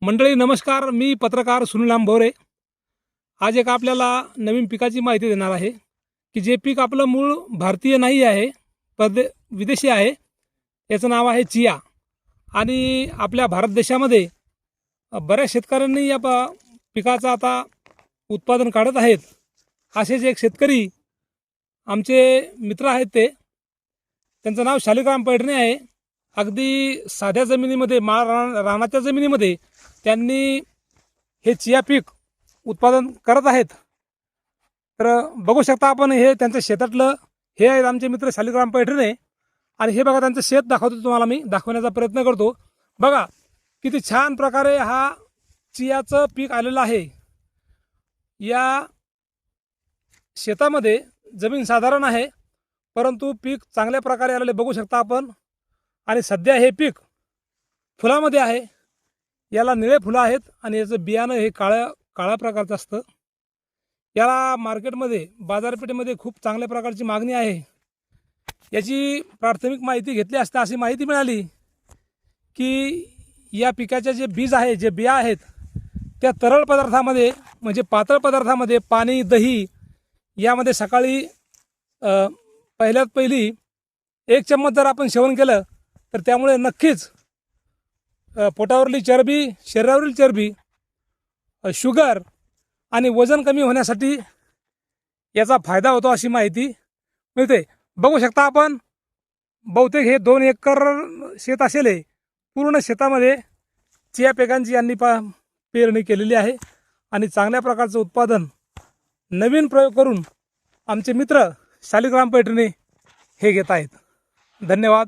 मंडळी नमस्कार, मी पत्रकार सुनील आंभोरे। आज एक आपल्याला नवीन पिकाची माहिती देणार आहे की जे पीक आपलं मूळ भारतीय नाही आहे, विदेशी आहे। याचं नाव आहे चिया। आणि आपल्या भारत देशामध्ये बऱ्याच शेतकऱ्यांनी या पिकाचं आता उत्पादन काढत आहेत। असेच एक शेतकरी आमचे मित्र आहेत, त्यांचं नाव शालिग्राम पैठणे आहे। अगदी साध्या जमिनीमध्ये, रानाच्या जमिनीमध्ये त्यांनी हे चिया पीक उत्पादन करत आहेत। तर बघू शकता आपण, हे त्यांच्या शेतातलं हे आहेत आमचे मित्र शालिग्राम पैठणे। आणि हे बघा, त्यांचं शेत दाखवतो तुम्हाला, मी दाखवण्याचा प्रयत्न करतो। बघा किती छान प्रकारे हा चियाचं पीक आलेलं आहे। या शेतामध्ये जमीन साधारण आहे, परंतु पीक चांगल्या प्रकारे आलेले बघू शकता आपण। आणि सध्या हे पीक फुलामध्ये आहे। याला निळे फुलं आहेत आणि याचं बियाणं हे काळ्या प्रकारचं असतं। याला मार्केटमध्ये, बाजारपेठेमध्ये खूप चांगल्या प्रकारची मागणी आहे। याची प्राथमिक माहिती घेतली असता अशी माहिती मिळाली की या पिकाचे जे बीज आहे, जे बिया आहेत, त्या तरळ पदार्थामध्ये, म्हणजे पातळ पदार्थामध्ये, पाणी, दही यामध्ये सकाळी पहिल्यात पहिली 1 चम्मच जर आपण सेवन केलं तर त्यामुळे नक्कीच पोटावरली चरबी, शरीरावरील चरबी, शुगर आणि वजन कमी होण्यासाठी याचा फायदा होतो अशी माहिती मिळते। बघू शकता आपण, बहुतेक हे 2 एकर शेत असेल। पूर्ण शेतामध्ये चिया पिकांची यांनी पेरणी केलेली आहे आणि चांगल्या प्रकारचं उत्पादन, नवीन प्रयोग करून आमचे मित्र शालिग्राम पैठणे हे घेत आहेत। धन्यवाद।